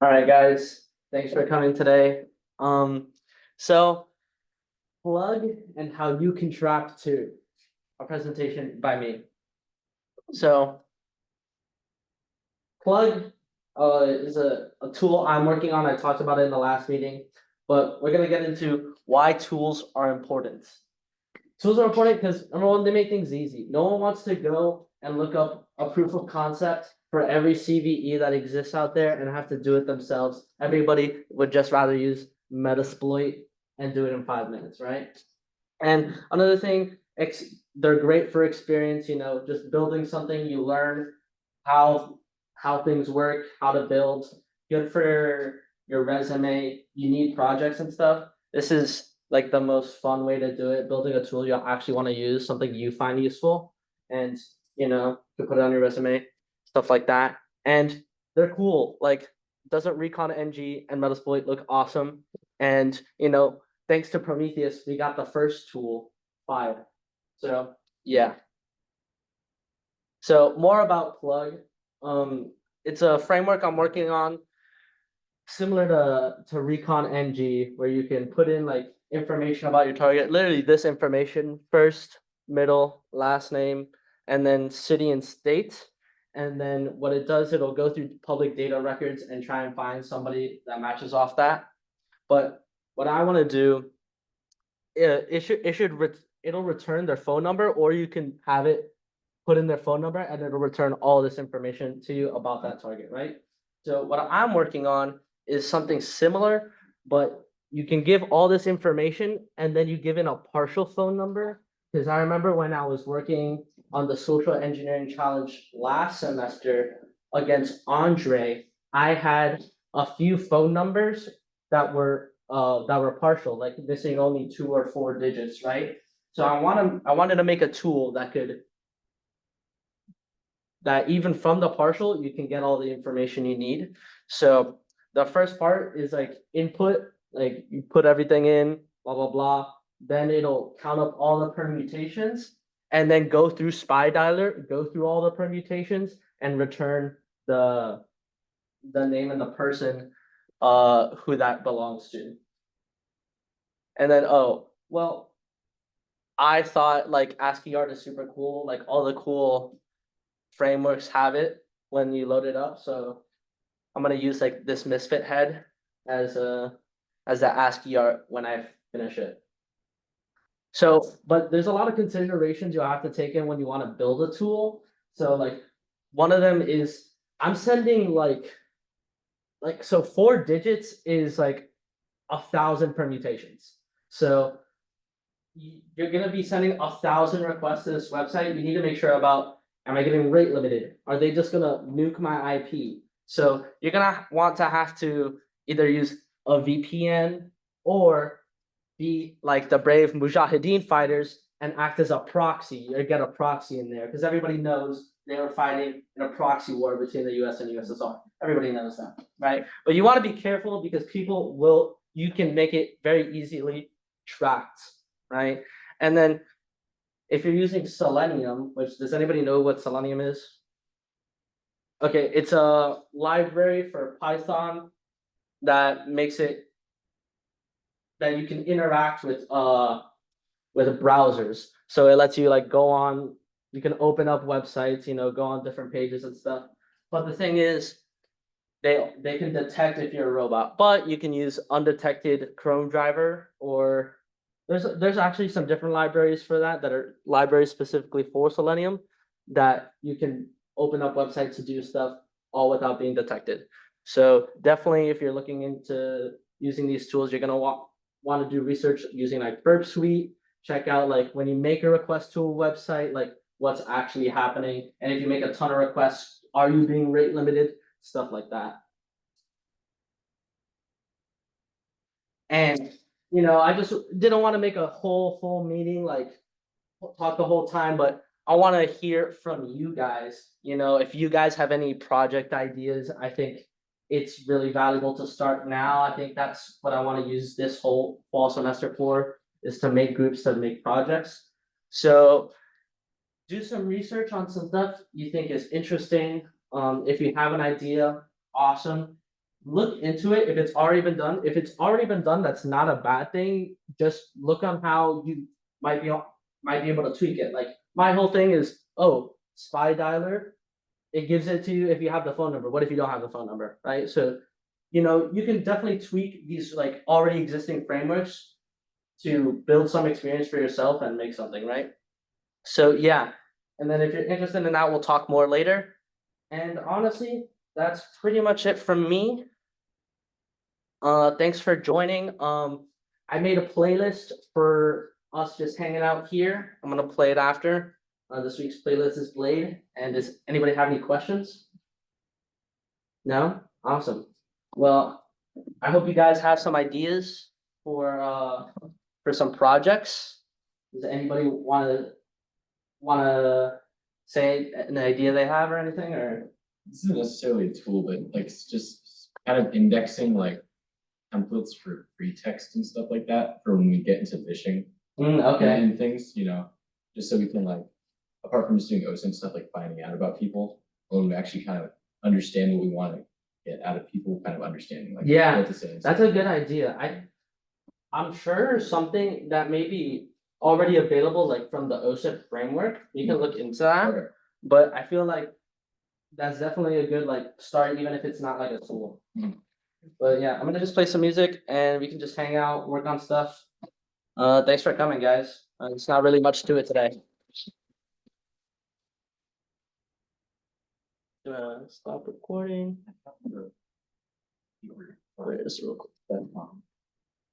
All right, guys, thanks for coming today. So plug and how you contract to a presentation by me. So plug is a tool I'm working on. I talked about it in the last meeting, but we're gonna get into why tools are important. Tools are important because number one, they make things easy. No one wants to go and look up a proof of concept for every CVE that exists out there and have to do it themselves. Everybody would just rather use Metasploit and do it in 5 minutes, right? And another thing, they're great for experience, just building something, you learn how how things work, how to build. Good for your resume. You need projects and stuff. This is like the most fun way to do it. Building a tool you'll actually want to use, something you find useful, and to put it on your resume, stuff like that. And they're cool. Like, doesn't Recon NG and Metasploit look awesome? And thanks to Prometheus, we got the first tool 5. So yeah. So more about Plug. It's a framework I'm working on, similar to Recon NG, where you can put in like information about your target. Literally this information: first, middle, last name, and then city and state. And then what it does, it'll go through public data records and try and find somebody that matches off that. But what I want to do, it'll return their phone number, or you can have it put in their phone number and it'll return all this information to you about that target, right? So what I'm working on is something similar, but you can give all this information and then you give in a partial phone number. Because I remember when I was working on the social engineering challenge last semester against Andre, I had a few phone numbers that were partial, like missing only 2 or 4 digits, right? So I wanted to make a tool that even from the partial, you can get all the information you need. So the first part is like input, like you put everything in, blah, blah, blah. Then it'll count up all the permutations and then go through SpyDialer, go through all the permutations and return the name and the person who that belongs to. And then, oh, well, I thought like ASCII art is super cool. Like all the cool frameworks have it when you load it up. So I'm gonna use like this misfit head as the ASCII art when I finish it. So, but there's a lot of considerations you'll have to take in when you want to build a tool. So like one of them is I'm sending so 4 digits is like 1,000 permutations. So you're gonna be sending 1,000 requests to this website. You need to make sure about, am I getting rate limited? Are they just gonna nuke my IP? So you're gonna want to have to either use a VPN or be like the brave Mujahideen fighters and act as a proxy or get a proxy in there, because everybody knows they were fighting in a proxy war between the US and USSR. Everybody knows that, right? But you want to be careful because you can make it very easily tracked, right? And then if you're using Selenium, which, does anybody know what Selenium is? Okay, it's a library for Python that makes it that you can interact with browsers. So it lets you like you can open up websites, go on different pages and stuff. But the thing is, they can detect if you're a robot, but you can use undetected Chrome driver, or there's actually some different libraries for that are libraries specifically for Selenium that you can open up websites to do stuff all without being detected. So definitely, if you're looking into using these tools, you're gonna want to do research using like Burp Suite. Check out like when you make a request to a website, like what's actually happening, and if you make a ton of requests, are you being rate limited? Stuff like that. And I just didn't want to make a whole full meeting, like talk the whole time, but I want to hear from you guys. If you guys have any project ideas, I think it's really valuable to start now. I think that's what I want to use this whole fall semester for, is to make groups, to make projects. So do some research on some stuff you think is interesting. If you have an idea, awesome. Look into it if it's already been done. If it's already been done, that's not a bad thing. Just look on how you might be might be able to tweak it. Like my whole thing is, oh, spy dialer, it gives it to you if you have the phone number. What if you don't have the phone number, right? So, you can definitely tweak these like already existing frameworks to build some experience for yourself and make something, right? So yeah, and then if you're interested in that, we'll talk more later. And honestly, that's pretty much it from me. Thanks for joining. I made a playlist for us just hanging out here. I'm gonna play it after. This week's playlist is Blade. And does anybody have any questions? No? Awesome. Well, I hope you guys have some ideas for some projects. Does anybody wanna say an idea they have or anything, or? This isn't necessarily a tool, but like it's just kind of indexing like templates for free text and stuff like that for when we get into phishing Okay, and things, just so we can like, apart from just doing OSINT stuff, like finding out about people, when we actually kind of understand what we want to get out of people, kind of understanding like Yeah, what to say. and that's stuff. a good idea. I'm sure something that may be already available, like from the OSIP framework, you can look into that. Okay. But I feel like that's definitely a good like start, even if it's not like a tool. Mhm. But yeah, I'm gonna just play some music and we can just hang out, work on stuff. Thanks for coming, guys. It's not really much to it today. Stop recording. Where is real quick?